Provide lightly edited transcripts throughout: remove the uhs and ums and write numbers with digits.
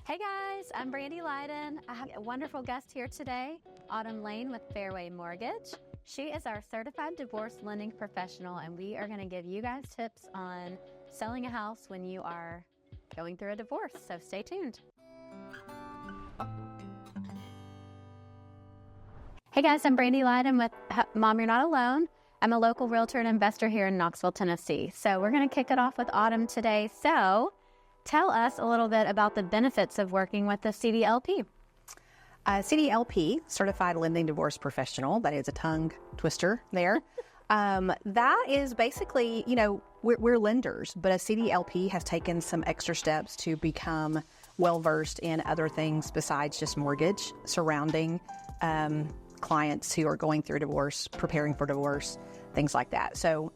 Hey guys, I'm Brandy Leiden. I have a wonderful guest here today, Autumn Lane with Fairway Mortgage. She is our certified divorce lending professional, and we are going to give you guys tips on selling a house when you are going through a divorce. So stay tuned. Hey guys, I'm Brandy Leiden with Mom, You're Not Alone. I'm a local realtor and investor here in Knoxville, Tennessee. So we're going to kick it off with Autumn today. So tell us a little bit about the benefits of working with the CDLP. CDLP, Certified Lending Divorce Professional, that is a tongue twister there. That is basically, we're lenders, but a CDLP has taken some extra steps to become well-versed in other things besides just mortgage, surrounding clients who are going through divorce, preparing for divorce, things like that. So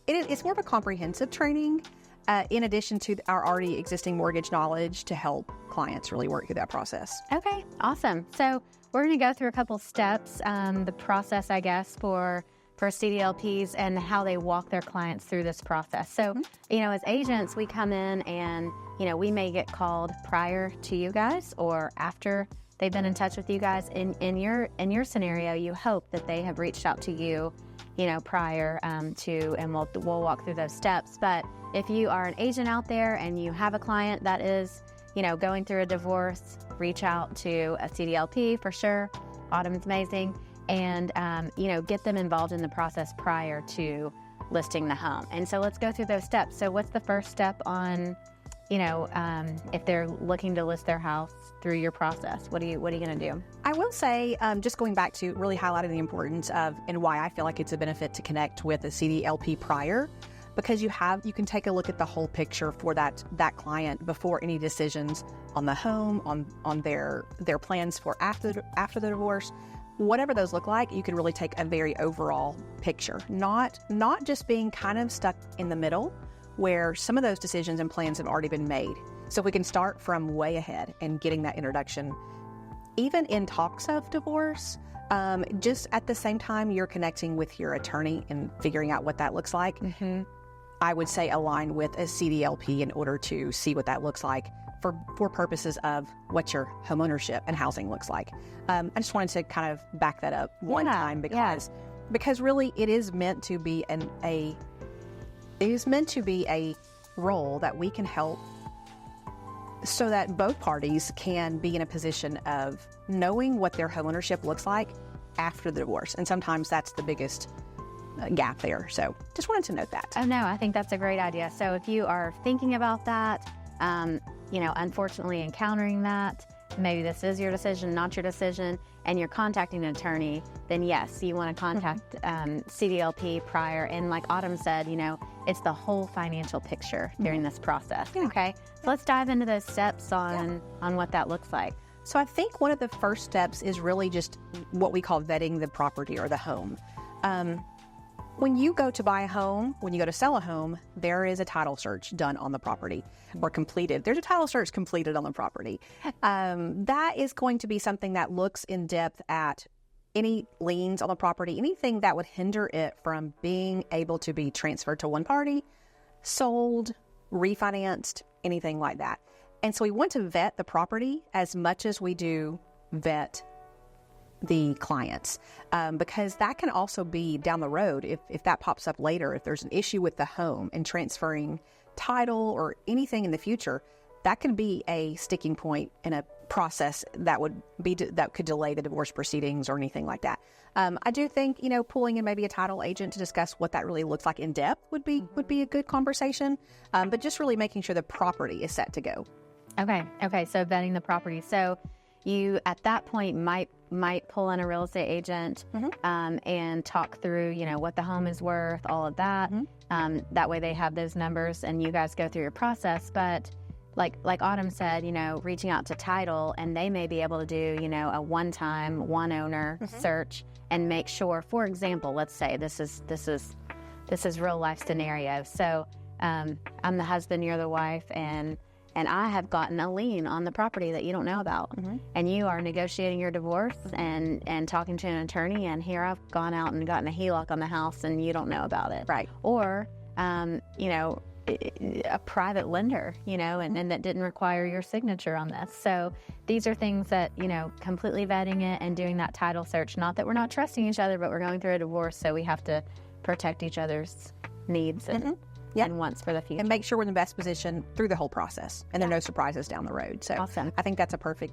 it's more of a comprehensive training in addition to our already existing mortgage knowledge to help clients really work through that process. Okay, awesome. So we're going to go through a couple steps, the process, I guess, for CDLPs and how they walk their clients through this process. So, as agents, we come in and, we may get called prior to you guys or after they've been in touch with you guys. In your scenario, you hope that they have reached out to you, prior to, and we'll walk through those steps. But if you are an agent out there and you have a client that is, going through a divorce, reach out to a CDLP for sure. Autumn's amazing. And, get them involved in the process prior to listing the home. And so let's go through those steps. So what's the first step on, if they're looking to list their house through your process? What are you going to do? I will say, just going back to really highlighting the importance of and why I feel like it's a benefit to connect with a CDLP prior, because you can take a look at the whole picture for that client before any decisions on the home, on their plans for after the divorce. Whatever those look like, you can really take a very overall picture, not just being kind of stuck in the middle where some of those decisions and plans have already been made. So if we can start from way ahead and getting that introduction, even in talks of divorce, just at the same time you're connecting with your attorney and figuring out what that looks like, I would say align with a CDLP in order to see what that looks like for purposes of what your homeownership and housing looks like. I just wanted to kind of back that up one time because really it is meant to be a role that we can help so that both parties can be in a position of knowing what their homeownership looks like after the divorce. And sometimes that's the biggest gap there. So just wanted to note that. Oh no, I think that's a great idea. So if you are thinking about that, unfortunately encountering that, maybe this is your decision, not your decision, and you're contacting an attorney, then yes, you want to contact CDLP prior. And like Autumn said, it's the whole financial picture during this process. Yeah. Okay, so let's dive into those steps on what that looks like. So I think one of the first steps is really just what we call vetting the property or the home. When you go to buy a home, when you go to sell a home, there is a title search done on the property or completed. There's a title search completed on the property. That is going to be something that looks in depth at any liens on the property, anything that would hinder it from being able to be transferred to one party, sold, refinanced, anything like that. And so we want to vet the property as much as we do vet the clients, because that can also be down the road if that pops up later, if there's an issue with the home and transferring title or anything in the future, that could be a sticking point in a process that could delay the divorce proceedings or anything like that. I do think, pulling in maybe a title agent to discuss what that really looks like in depth would be a good conversation, but just really making sure the property is set to go. Okay. So vetting the property. So you, at that point, might pull in a real estate agent and talk through, what the home is worth, all of that. That way they have those numbers and you guys go through your process. But like Autumn said, reaching out to title, and they may be able to do, a one-time, one-owner search and make sure, for example, let's say this is real life scenario. So I'm the husband, you're the wife, and I have gotten a lien on the property that you don't know about. And you are negotiating your divorce and talking to an attorney, and here I've gone out and gotten a HELOC on the house and you don't know about it. Right. Or, a private lender, and that didn't require your signature on this. So these are things that, completely vetting it and doing that title search. Not that we're not trusting each other, but we're going through a divorce, so we have to protect each other's needs and wants for the future. And make sure we're in the best position through the whole process, and there are no surprises down the road. So awesome. I think that's a perfect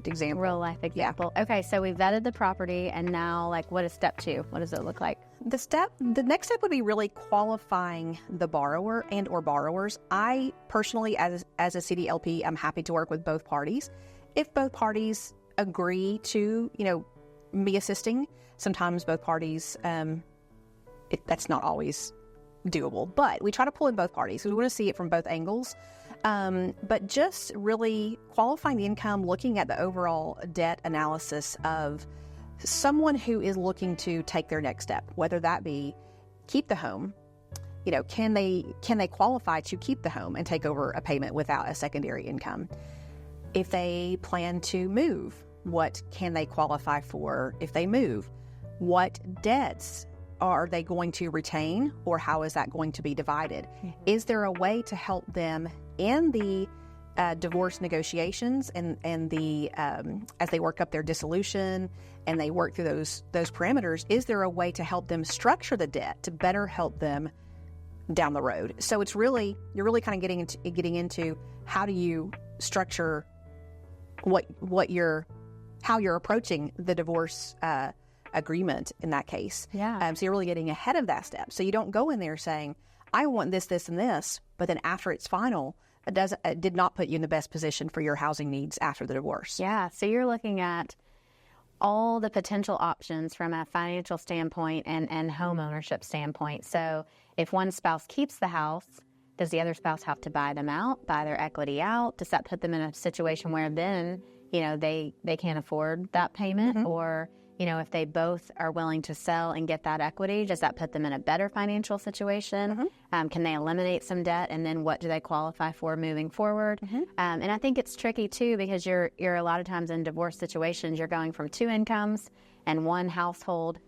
example. Real life example. Yeah. Okay, so we vetted the property, and now, what is step 2? What does it look like? The next step would be really qualifying the borrower and or borrowers. I personally, as a CDLP, I'm happy to work with both parties. If both parties agree to, me assisting, sometimes both parties, that's not always doable, but we try to pull in both parties. We want to see it from both angles. But just really qualifying the income, looking at the overall debt analysis of someone who is looking to take their next step, whether that be keep the home, can they qualify to keep the home and take over a payment without a secondary income? If they plan to move, what can they qualify for if they move? What debts are they going to retain, or how is that going to be divided? Mm-hmm. Is there a way to help them in the divorce negotiations and the as they work up their dissolution and they work through those parameters? Is there a way to help them structure the debt to better help them down the road? So it's really, you're really kind of getting into how do you structure how you're approaching the divorce agreement in that case. Yeah. So you're really getting ahead of that step. So you don't go in there saying, I want this, this, and this, but then after it's final, it did not put you in the best position for your housing needs after the divorce. Yeah. So you're looking at all the potential options from a financial standpoint and home ownership standpoint. So if one spouse keeps the house, does the other spouse have to buy them out, buy their equity out? Does that put them in a situation where then, they can't afford that payment? Mm-hmm. Or, if they both are willing to sell and get that equity, does that put them in a better financial situation? Mm-hmm. Can they eliminate some debt? And then what do they qualify for moving forward? Mm-hmm. And I think it's tricky too, because you're a lot of times in divorce situations, you're going from 2 incomes and 1 household,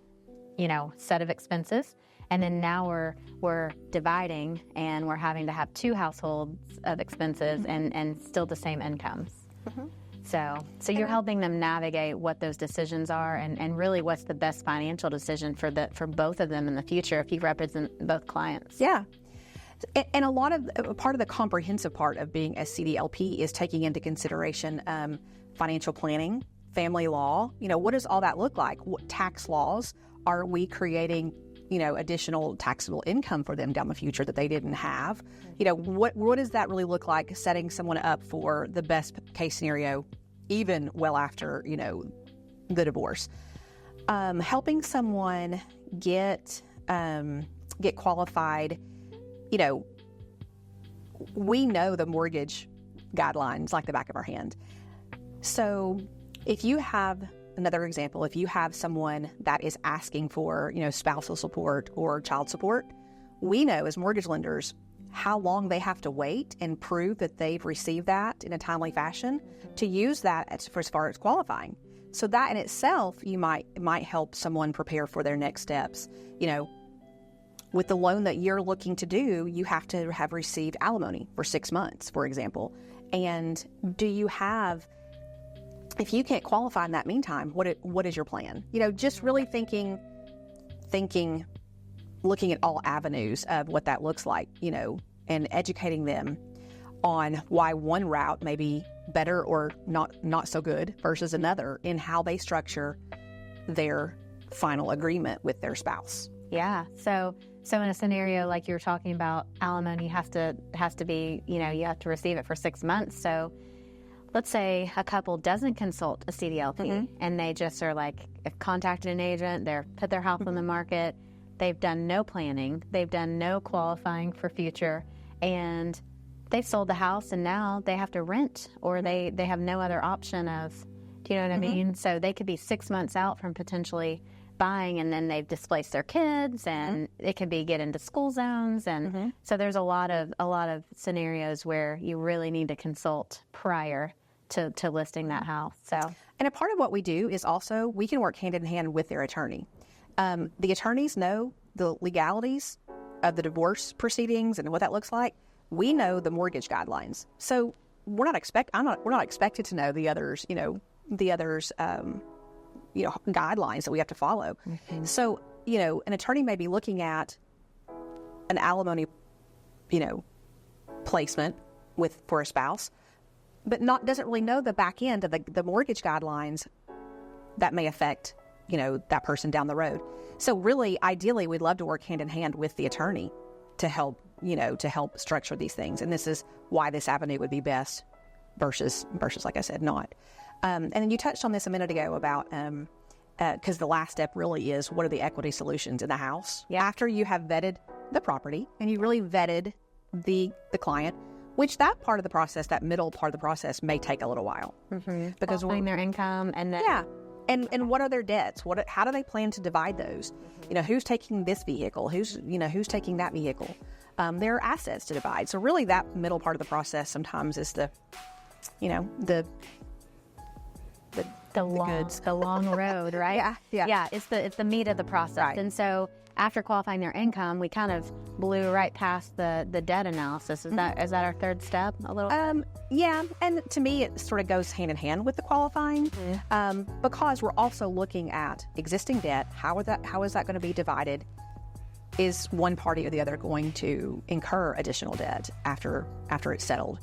set of expenses. And then now we're dividing and we're having to have 2 households of expenses mm-hmm. and still the same incomes. Mm-hmm. So you're helping them navigate what those decisions are and really what's the best financial decision for both of them in the future if you represent both clients. Yeah. And part of the comprehensive part of being a CDLP is taking into consideration financial planning, family law. What does all that look like? What tax laws are we creating? Additional taxable income for them down the future that they didn't have. What does that really look like, setting someone up for the best case scenario, even well after, the divorce? Helping someone get qualified. We know the mortgage guidelines like the back of our hand. So if you have another example, if you have someone that is asking for, spousal support or child support, we know as mortgage lenders how long they have to wait and prove that they've received that in a timely fashion to use that as far as qualifying. So that in itself, you might help someone prepare for their next steps. With the loan that you're looking to do, you have to have received alimony for 6 months, for example. And do you have, if you can't qualify in that meantime, what is your plan? Just really thinking, looking at all avenues of what that looks like, and educating them on why one route may be better or not so good versus another in how they structure their final agreement with their spouse. Yeah. So in a scenario like you're talking about, alimony has to be, you have to receive it for 6 months. So let's say a couple doesn't consult a CDLP mm-hmm. and they just are contacted an agent, they're put their house on the market, they've done no planning, they've done no qualifying for future, and they've sold the house and now they have to rent or they have no other option of, do you know what mm-hmm. I mean? So they could be 6 months out from potentially buying, and then they've displaced their kids, and mm-hmm. it could be get into school zones, and mm-hmm. so there's a lot of scenarios where you really need to consult prior to listing that house. And a part of what we do is also we can work hand in hand with their attorney. The attorneys know the legalities of the divorce proceedings and what that looks like, we know the mortgage guidelines. So we're not expected to know the others, guidelines that we have to follow. So, an attorney may be looking at an alimony, placement for a spouse, but doesn't really know the back end of the mortgage guidelines that may affect, that person down the road. So really, ideally, we'd love to work hand in hand with the attorney to help structure these things. And this is why this avenue would be best versus, like I said, not. And then you touched on this a minute ago about, because the last step really is, what are the equity solutions in the house? Yeah. After you have vetted the property and you really vetted the client, which that part of the process, that middle part of the process may take a little while. Because qualifying their income and then... Yeah. And what are their debts? How do they plan to divide those? Who's taking this vehicle? Who's taking that vehicle? There are assets to divide. So really that middle part of the process sometimes is the long road, right? Yeah. It's the meat of the process. Right. And so after qualifying their income, we kind of blew right past the debt analysis. Is that our third step a little? Yeah. And to me, it sort of goes hand in hand with the qualifying, because we're also looking at existing debt. How is that going to be divided? Is one party or the other going to incur additional debt after it's settled?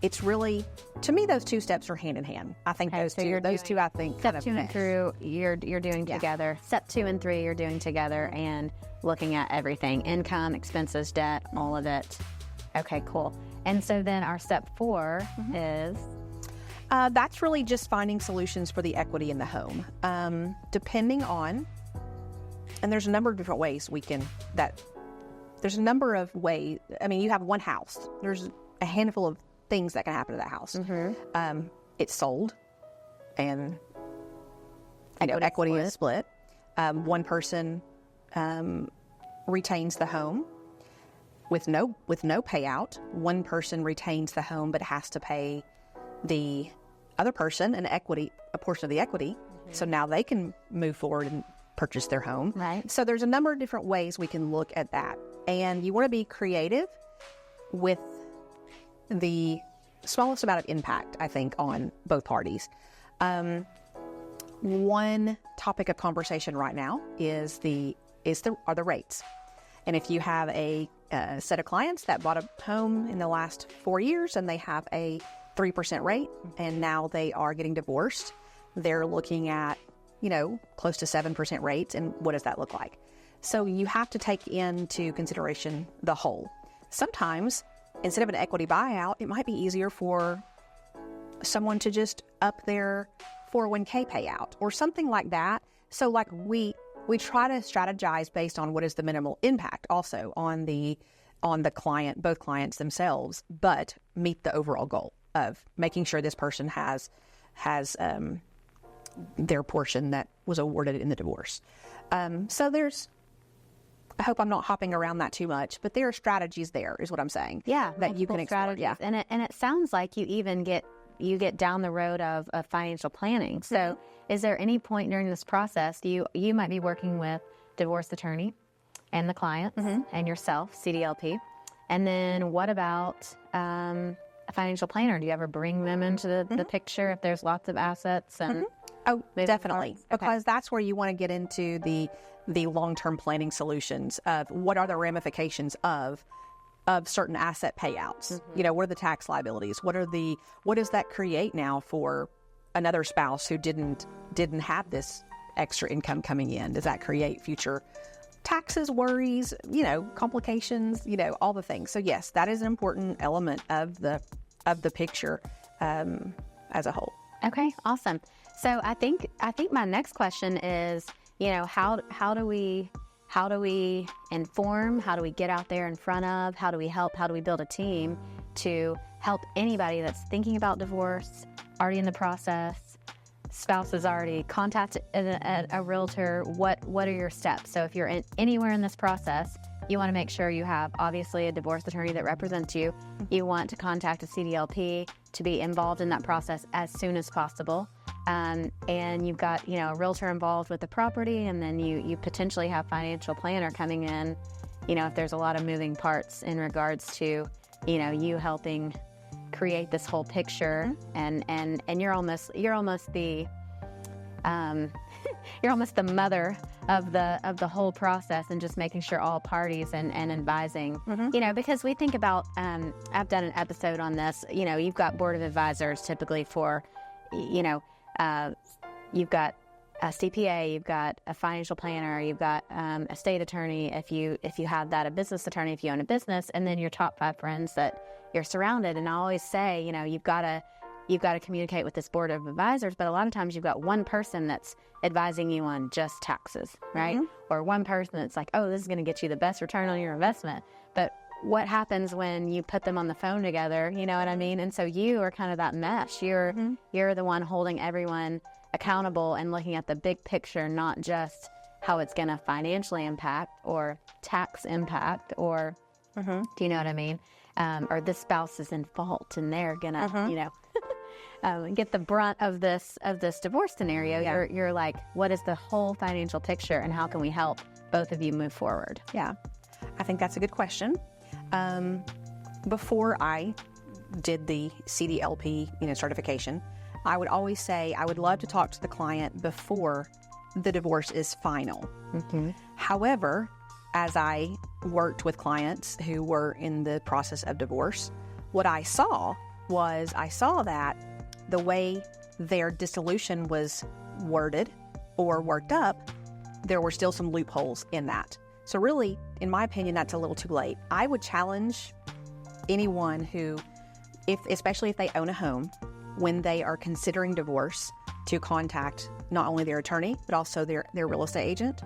It's really, to me, those two steps are hand in hand. I think those two, I think, step 2 and 3 you're doing together. Step 2 and 3 you're doing together, and looking at everything: income, expenses, debt, all of it. Okay, cool. And so then our step 4 is. That's really just finding solutions for the equity in the home, depending on. And there's a number of different ways there's a number of ways. I mean, you have one house. There's a handful of things that can happen to that house. It's sold, and equity is split. One person retains the home with no payout. One person retains the home but has to pay the other person a portion of the equity. So now they can move forward and purchase their home. Right. So there's a number of different ways we can look at that. And you want to be creative with the smallest amount of impact, I think, on both parties. One topic of conversation right now are the rates. And if you have a set of clients that bought a home in the last 4 years and they have a 3% rate, and now they are getting divorced, they're looking at, close to 7% rates, and what does that look like? So you have to take into consideration the whole. Sometimes, instead of an equity buyout, it might be easier for someone to just up their 401k payout or something like that. So like we try to strategize based on what is the minimal impact also on the client, both clients themselves, but meet the overall goal of making sure this person has their portion that was awarded in the divorce. So I hope I'm not hopping around that too much, but there are strategies there, is what I'm saying. Yeah, that you can explore. Yeah, and it sounds like you even get down the road of financial planning. So, is there any point during this process you might be working with divorce attorney and the client and yourself, CDLP, and then what about a financial planner? Do you ever bring them into the picture if there's lots of assets and? Oh, definitely. Because that's where you want to get into the long-term planning solutions of what are the ramifications of certain asset payouts. What are the tax liabilities? What does that create now for another spouse who didn't have this extra income coming in? Does that create future taxes, worries, complications, all the things. So yes, that is an important element of the picture as a whole. Okay, awesome. So I think my next question is, how do we inform? How do we get out there in front of? How do we help? How do we build a team to help anybody that's thinking about divorce, already in the process, spouse has already contacted a realtor? What are your steps? So if you're anywhere in this process, you want to make sure you have obviously a divorce attorney that represents you. You want to contact a CDLP to be involved in that process as soon as possible. And you've got, a realtor involved with the property, and then you potentially have financial planner coming in if there's a lot of moving parts in regards to, you helping create this whole picture, and you're almost the you're almost the mother of the whole process, and just making sure all parties and advising, because we think about, I've done an episode on this, you've got board of advisors typically for, you've got a CPA, you've got a financial planner, you've got a state attorney, if you have that, a business attorney if you own a business, and then your top 5 friends that you're surrounded. And I always say, you've got to communicate with this board of advisors, but a lot of times you've got one person that's advising you on just taxes, right? Or one person that's like, oh, this is going to get you the best return on your investment. But what happens when you put them on the phone together? You know what I mean? And so you are kind of that mesh. You're the one holding everyone accountable and looking at the big picture, not just how it's going to financially impact or tax impact, or do you know what I mean? Or the spouse is in fault and they're gonna, get the brunt of this divorce scenario. Yeah. You're like, what is the whole financial picture, and how can we help both of you move forward? Yeah, I think that's a good question. Before I did the CDLP, certification, I would always say I would love to talk to the client before the divorce is final. However, as I worked with clients who were in the process of divorce, what I saw that the way their dissolution was worded or worked up, there were still some loopholes in that. So really, in my opinion, that's a little too late. I would challenge anyone who, especially if they own a home, when they are considering divorce, to contact not only their attorney, but also their real estate agent,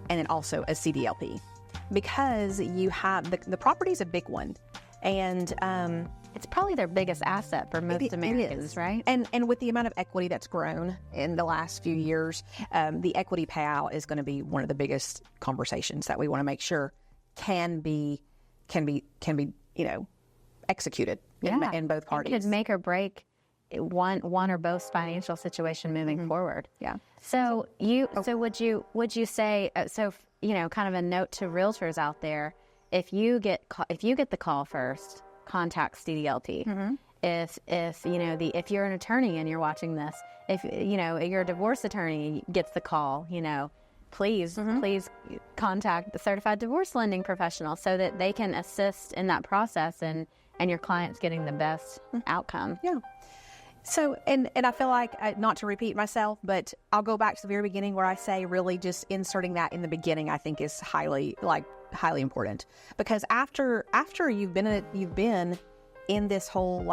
and then also a CDLP. Because you have, the property is a big one, and it's probably their biggest asset for most Americans, right? And with the amount of equity that's grown in the last few years, the equity payout is going to be one of the biggest conversations that we want to make sure can be executed in both parties. It could make or break one or both financial situation moving forward. Yeah. So would you say, kind of a note to realtors out there, if you get the call first, contact CDLP. If you're an attorney and you're watching this, if your divorce attorney gets the call, please contact the certified divorce lending professional so that they can assist in that process and your client's getting the best outcome. Yeah. So, and I feel like, not to repeat myself, but I'll go back to the very beginning where I say really just inserting that in the beginning, I think is highly important, because after you've been in this whole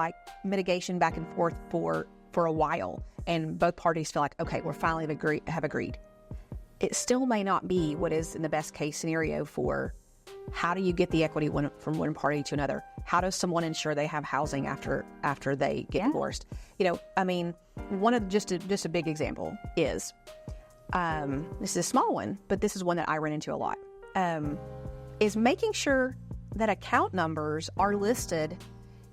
mitigation back and forth for a while, and both parties feel like, okay, we're finally have agreed. It still may not be what is in the best case scenario for how do you get the equity from one party to another? How does someone ensure they have housing after they get divorced? One of just a big example is, this is a small one, but this is one that I run into a lot, is making sure that account numbers are listed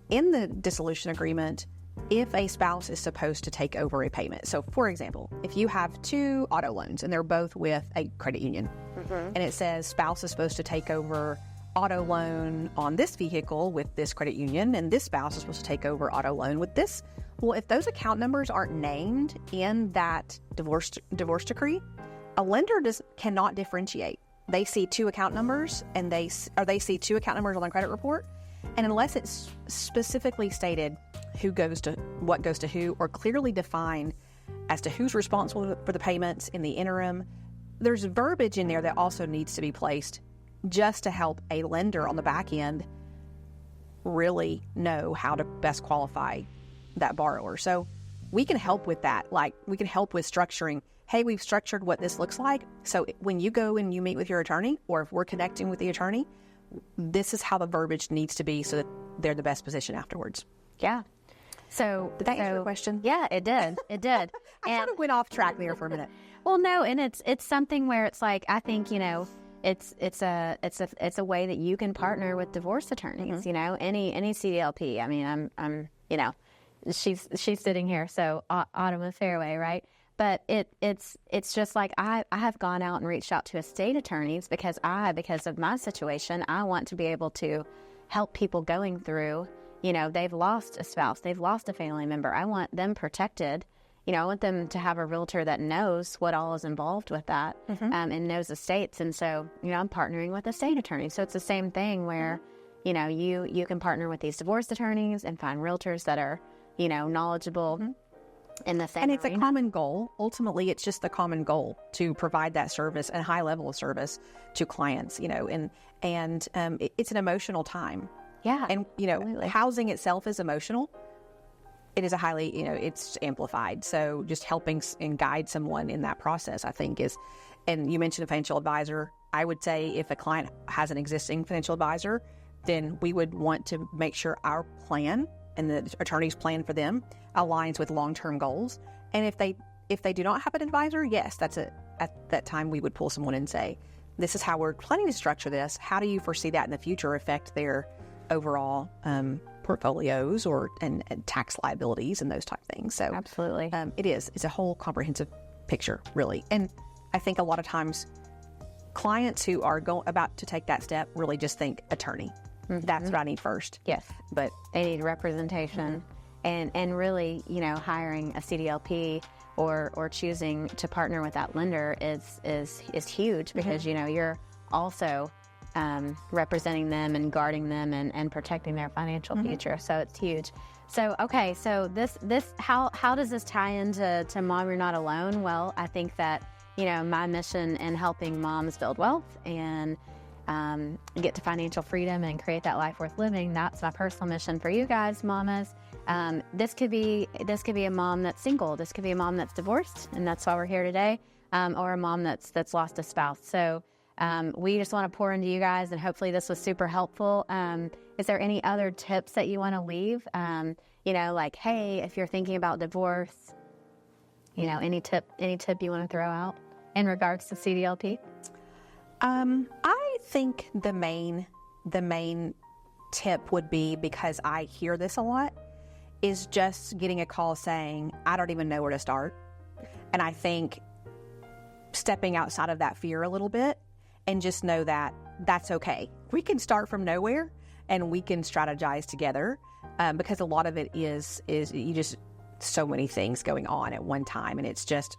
in the dissolution agreement if a spouse is supposed to take over a payment. So, for example, if you have 2 auto loans and they're both with a credit union, and it says spouse is supposed to take over auto loan on this vehicle with this credit union, and this spouse is supposed to take over auto loan with this. Well, if those account numbers aren't named in that divorce decree, a lender cannot differentiate. They see 2 account numbers, and they see 2 account numbers on the credit report, and unless it's specifically stated what goes to who, or clearly defined as to who's responsible for the payments in the interim, there's verbiage in there that also needs to be placed just to help a lender on the back end really know how to best qualify that borrower. So we can help with that. We can help with structuring. Hey, we've structured what this looks like. So when you go and you meet with your attorney, or if we're connecting with the attorney, this is how the verbiage needs to be so that they're the best position afterwards. Yeah. So did that answer your question? Yeah, it did. It did. I kind of went off track there for a minute. Well, no, and it's something where it's like, I think, it's a way that you can partner with divorce attorneys. Any CDLP. I mean, I'm she's sitting here, so Autumn with Fairway, right? But it's just like I have gone out and reached out to estate attorneys because of my situation, I want to be able to help people going through, they've lost a spouse, they've lost a family member. I want them protected. I want them to have a realtor that knows what all is involved with that, and knows estates. And so, I'm partnering with estate attorneys. So it's the same thing where, you can partner with these divorce attorneys and find realtors that are, knowledgeable in the same And it's arena. a common goal. Ultimately, it's just the common goal to provide that service and high level of service to clients, and it's an emotional time. Yeah. And, absolutely. housing itself is emotional. It is a highly, it's amplified. So just helping and guide someone in that process, I think is, and you mentioned a financial advisor. I would say if a client has an existing financial advisor, then we would want to make sure our plan and the attorney's plan for them aligns with long-term goals. And if they do not have an advisor, yes, at that time we would pull someone and say, this is how we're planning to structure this. How do you foresee that in the future affect their overall portfolios and tax liabilities and those type of things? So Absolutely. It's a whole comprehensive picture, really. And I think a lot of times clients who are about to take that step really just think attorney. That's what I need first. Yes. But They need representation, and really, hiring a CDLP or choosing to partner with that lender is huge because you're also representing them and guarding them and protecting their financial future. So it's huge. So okay, so this how does this tie into Mom You're Not Alone? Well, I think that my mission in helping moms build wealth and get to financial freedom and create that life worth living. That's my personal mission for you guys, mamas. This could be a mom that's single. This could be a mom that's divorced, and that's why we're here today. Or a mom that's lost a spouse. So we just want to pour into you guys, and hopefully this was super helpful. Is there any other tips that you want to leave? Like, hey, if you're thinking about divorce, any tip you want to throw out in regards to CDLP? I think the main tip would be, because I hear this a lot, is just getting a call saying, I don't even know where to start. And I think stepping outside of that fear a little bit and just know that that's okay. We can start from nowhere and we can strategize together, because a lot of it is you just so many things going on at one time, and it's just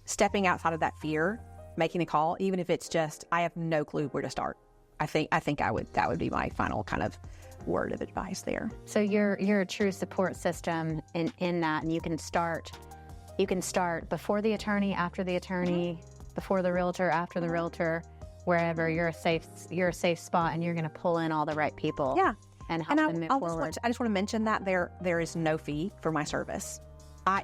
stepping outside of that fear, making a call, even if it's just, I have no clue where to start. I think that would be my final kind of word of advice there. So you're a true support system in that, and you can start before the attorney, after the attorney, before the realtor, after the realtor, wherever. You're a safe spot, and you're going to pull in all the right people. Yeah. And help them move forward. I just want to mention that there is no fee for my service.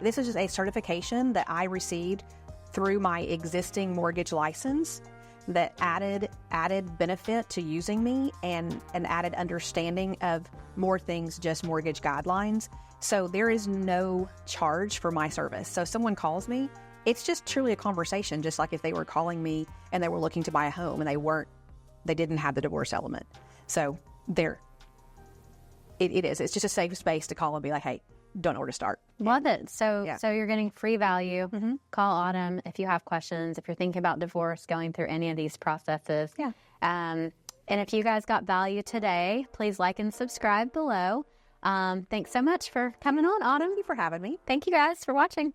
This is just a certification that I received through my existing mortgage license that added benefit to using me and an added understanding of more things, just mortgage guidelines. So there is no charge for my service. So if someone calls me, it's just truly a conversation, just like if they were calling me and they were looking to buy a home and they didn't have the divorce element. So it's just a safe space to call and be like, hey, don't know where to start. Love it. So you're getting free value. Mm-hmm. Call Autumn if you have questions, if you're thinking about divorce, going through any of these processes. Yeah. And if you guys got value today, please like and subscribe below. Thanks so much for coming on, Autumn. Thank you for having me. Thank you guys for watching.